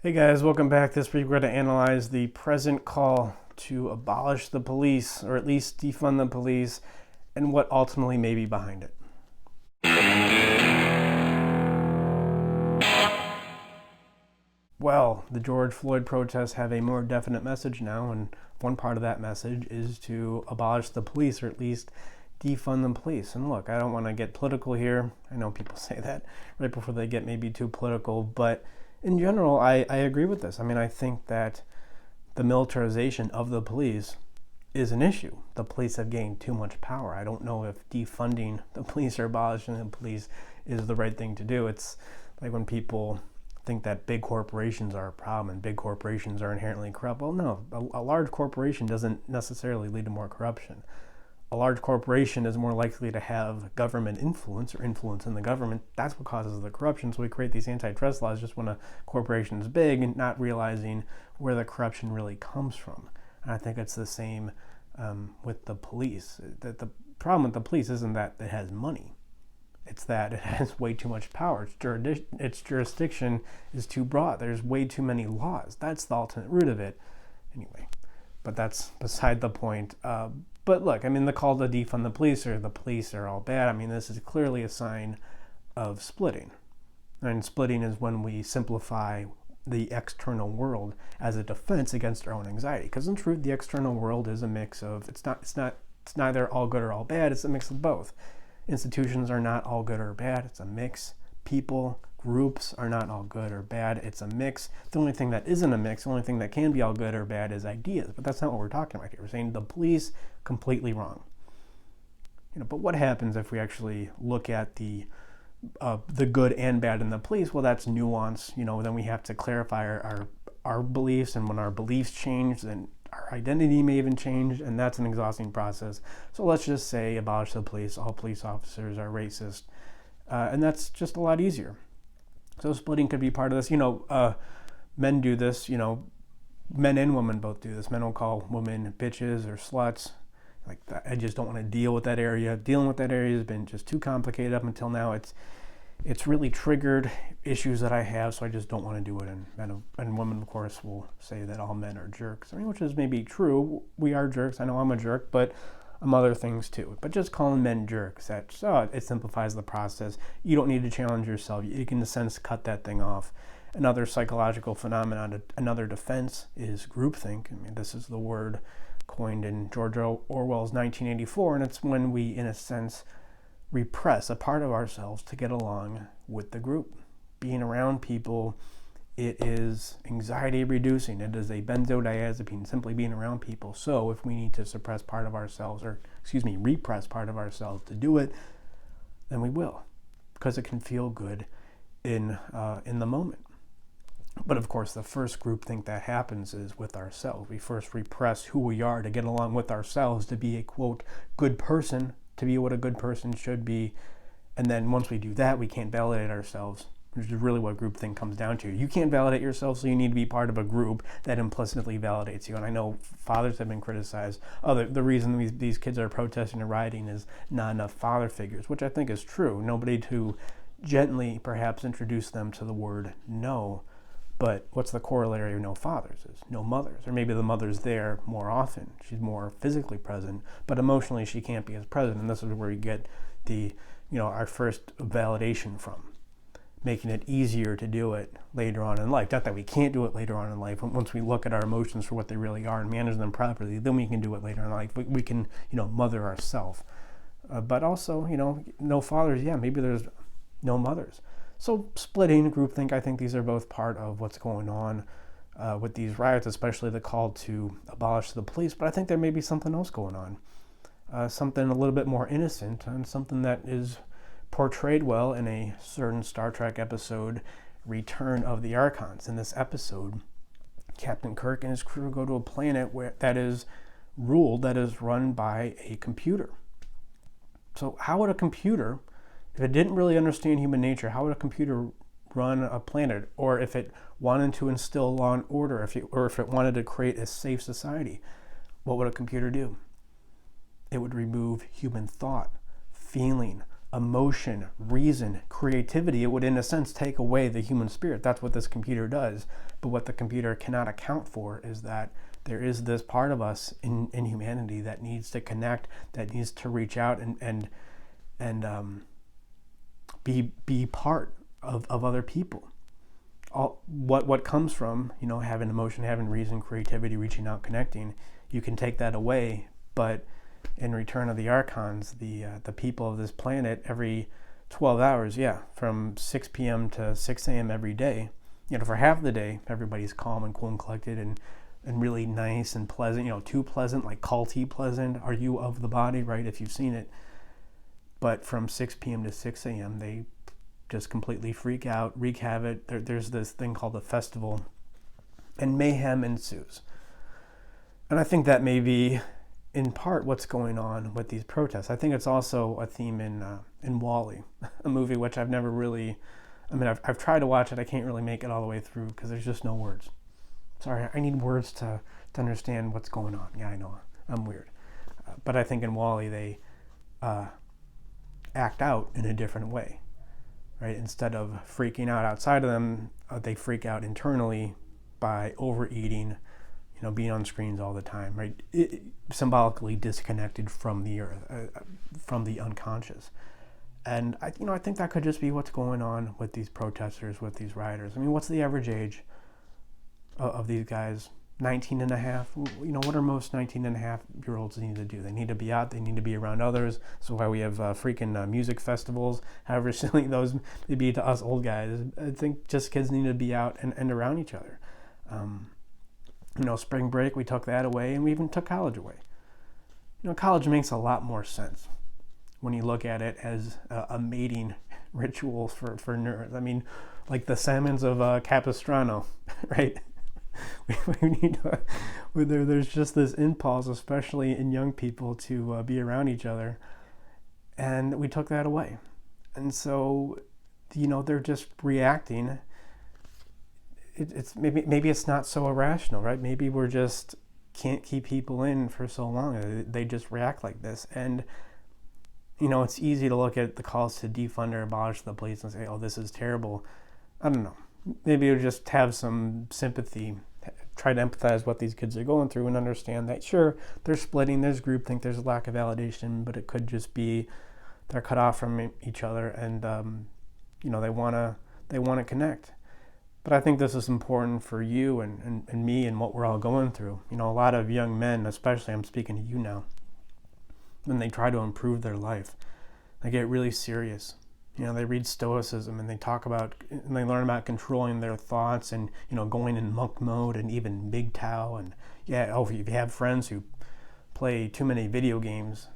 Hey guys, welcome back. This week we're going to analyze the present call to abolish the police, or at least defund the police, and what ultimately may be behind it. Well, the George Floyd protests have a more definite message now, and one part of that message is to abolish the police, or at least defund the police. And look, I don't want to get political here. I know people say that right before they get maybe too political, but in general, I agree with this. I mean, I think that the militarization of the police is an issue. The police have gained too much power. I don't know if defunding the police or abolishing the police is the right thing to do. It's like when people think that big corporations are a problem and big corporations are inherently corrupt. Well, no, a large corporation doesn't necessarily lead to more corruption. A large corporation is more likely to have government influence or influence in the government. That's what causes the corruption. So we create these antitrust laws just when a corporation is big and not realizing where the corruption really comes from. And I think it's the same with the police. The problem with the police isn't that it has money. It's that it has way too much power. Its jurisdiction is too broad. There's way too many laws. That's the ultimate root of it. Anyway, but that's beside the point. But look, I mean, the call to defund the police or the police are all bad, I mean, this is clearly a sign of splitting. And splitting is when we simplify the external world as a defense against our own anxiety. Because in truth, the external world is a mix of, it's neither all good or all bad, it's a mix of both. Institutions are not all good or bad, it's a mix. People, groups are not all good or bad, it's a mix. The only thing that isn't a mix, the only thing that can be all good or bad is ideas. But that's not what we're talking about here. We're saying the police, completely wrong. But what happens if we actually look at the good and bad in the police? Well, that's nuance. Then we have to clarify our beliefs, and when our beliefs change, then our identity may even change, and that's an exhausting process. So let's just say abolish the police, all police officers are racist, and that's just a lot easier. So splitting could be part of this. Men do this, men and women both do this. Men will call women bitches or sluts. Like, I just don't want to deal with that area. Dealing with that area has been just too complicated up until now. It's really triggered issues that I have, so I just don't want to do it. And men and women, of course, will say that all men are jerks. I mean, which is maybe true. We are jerks. I know I'm a jerk, but I'm other things too. But just calling men jerks, it simplifies the process. You don't need to challenge yourself. You can, in a sense, cut that thing off. Another psychological phenomenon, another defense, is groupthink. I mean, this is the word coined in George Orwell's 1984, and it's when we, in a sense, repress a part of ourselves to get along with the group. Being around people, it is anxiety reducing. It is a benzodiazepine, simply being around people. So if we need to repress part of ourselves to do it, then we will, because it can feel good in the moment. But of course, the first groupthink that happens is with ourselves. We first repress who we are to get along with ourselves, to be a, quote, good person, to be what a good person should be. And then once we do that, we can't validate ourselves, which is really what groupthink comes down to. You can't validate yourself, so you need to be part of a group that implicitly validates you. And I know fathers have been criticized. The reason these kids are protesting and rioting is not enough father figures, which I think is true. Nobody to gently perhaps introduce them to the word no. But what's the corollary of no fathers? Is no mothers. Or maybe the mother's there more often. She's more physically present, but emotionally she can't be as present. And this is where you get our first validation from, making it easier to do it later on in life. Not that we can't do it later on in life. Once we look at our emotions for what they really are and manage them properly, then we can do it later in life. We can, mother ourselves. But also, no fathers. Yeah, maybe there's no mothers. So splitting, groupthink, I think these are both part of what's going on with these riots, especially the call to abolish the police. But I think there may be something else going on, something a little bit more innocent, and something that is portrayed well in a certain Star Trek episode, Return of the Archons. In this episode, Captain Kirk and his crew go to a planet that is run by a computer. So how would a computer, if it didn't really understand human nature, how would a computer run a planet? Or if it wanted to instill law and order, if it wanted to create a safe society, what would a computer do? It would remove human thought, feeling, emotion, reason, creativity. It would, in a sense, take away the human spirit. That's what this computer does. But what the computer cannot account for is that there is this part of us in humanity that needs to connect, that needs to reach out and be part of other people. What comes from, having emotion, having reason, creativity, reaching out, connecting, you can take that away, but in Return of the Archons, the people of this planet, every 12 hours, from 6 p.m. to 6 a.m. every day, for half the day, everybody's calm and cool and collected and really nice and pleasant, too pleasant, like culty pleasant. Are you of the body, right? If you've seen it. But from 6 p.m. to 6 a.m., they just completely freak out, wreak havoc. There's this thing called a festival, and mayhem ensues. And I think that may be, in part, what's going on with these protests. I think it's also a theme in WALL-E, a movie which I've never really, I've tried to watch it. I can't really make it all the way through because there's just no words. Sorry, I need words to understand what's going on. Yeah, I know, I'm weird. But I think in WALL-E, they act out in a different way, right? Instead of freaking out outside of them, they freak out internally by overeating, being on screens all the time, right? Symbolically disconnected from the earth, from the unconscious. And I think that could just be what's going on with these protesters, with these rioters. What's the average age of these guys? 19 and a half. What are most 19 and a half year olds need to do? They need to be out, they need to be around others. So why we have freaking music festivals, however silly those may be to us old guys. I think just kids need to be out and around each other. Spring break, we took that away, and we even took college away. College makes a lot more sense when you look at it as a mating ritual for nerds. Like the salmons of Capistrano, right? We need to, there's just this impulse, especially in young people, to be around each other, and we took that away. And so, they're just reacting. It's maybe it's not so irrational, right? Maybe we're just can't keep people in for so long. They just react like this. And, it's easy to look at the calls to defund or abolish the police and say, oh, this is terrible. I don't know. Maybe we'll just have some sympathy, try to empathize what these kids are going through and understand that, sure, they're splitting, there's groupthink, there's a lack of validation, but it could just be they're cut off from each other and, they want to connect. But I think this is important for you and me and what we're all going through. A lot of young men, especially, I'm speaking to you now, when they try to improve their life, they get really serious. They read Stoicism and they they learn about controlling their thoughts and, going in monk mode and even MGTOW. And if you have friends who play too many video games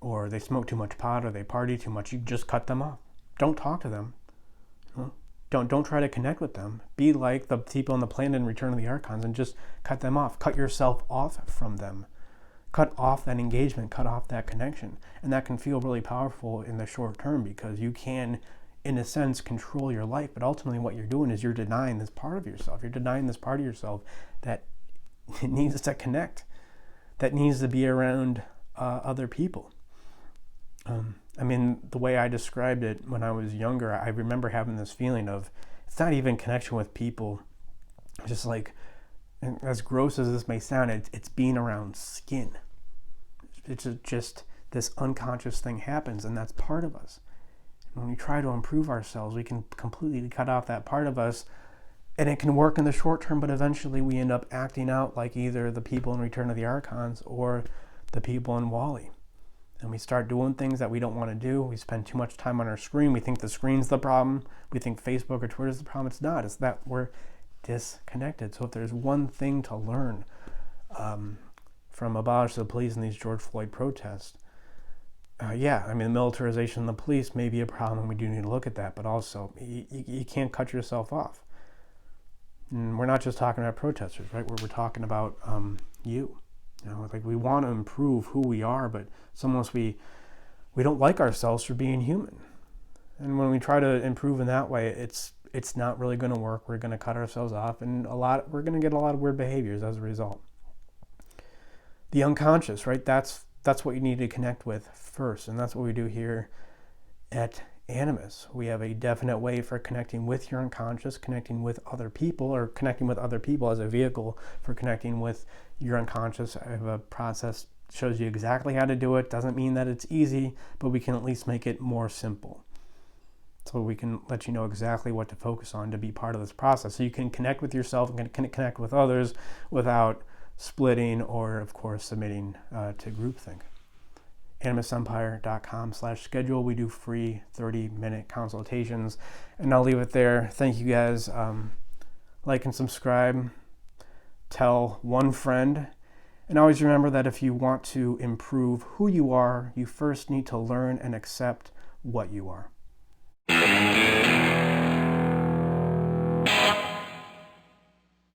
or they smoke too much pot or they party too much, you just cut them off. Don't talk to them. Don't try to connect with them. Be like the people on the planet in Return of the Archons and just cut them off. Cut yourself off from them. Cut off that engagement, cut off that connection. And that can feel really powerful in the short term because you can, in a sense, control your life. But ultimately what you're doing is you're denying this part of yourself. You're denying this part of yourself that needs to connect, that needs to be around other people. The way I described it when I was younger, I remember having this feeling of, it's not even connection with people. It's just like, and as gross as this may sound, it's being around skin. It's just this unconscious thing happens, and that's part of us. And when we try to improve ourselves, we can completely cut off that part of us, and it can work in the short term, but eventually we end up acting out like either the people in Return of the Archons or the people in WALL-E. And we start doing things that we don't want to do. We spend too much time on our screen. We think the screen's the problem. We think Facebook or Twitter's the problem. It's not. It's that we're disconnected. So if there's one thing to learn from Abolish the Police and these George Floyd protests, the militarization of the police may be a problem. We do need to look at that, but also you can't cut yourself off. And we're not just talking about protesters, right? We're talking about you. We want to improve who we are, but it's almost we don't like ourselves for being human. And when we try to improve in that way, it's not really going to work. We're going to cut ourselves off, and we're going to get a lot of weird behaviors as a result. The unconscious, right? That's what you need to connect with first, and that's what we do here at Animus. We have a definite way for connecting with your unconscious, connecting with other people, or connecting with other people as a vehicle for connecting with your unconscious. I have a process that shows you exactly how to do it. Doesn't mean that it's easy, but we can at least make it more simple. So we can let you know exactly what to focus on to be part of this process. So you can connect with yourself and connect with others without splitting or, of course, submitting to groupthink. AnimusEmpire.com/schedule. We do free 30-minute consultations. And I'll leave it there. Thank you guys. Like and subscribe. Tell one friend. And always remember that if you want to improve who you are, you first need to learn and accept what you are.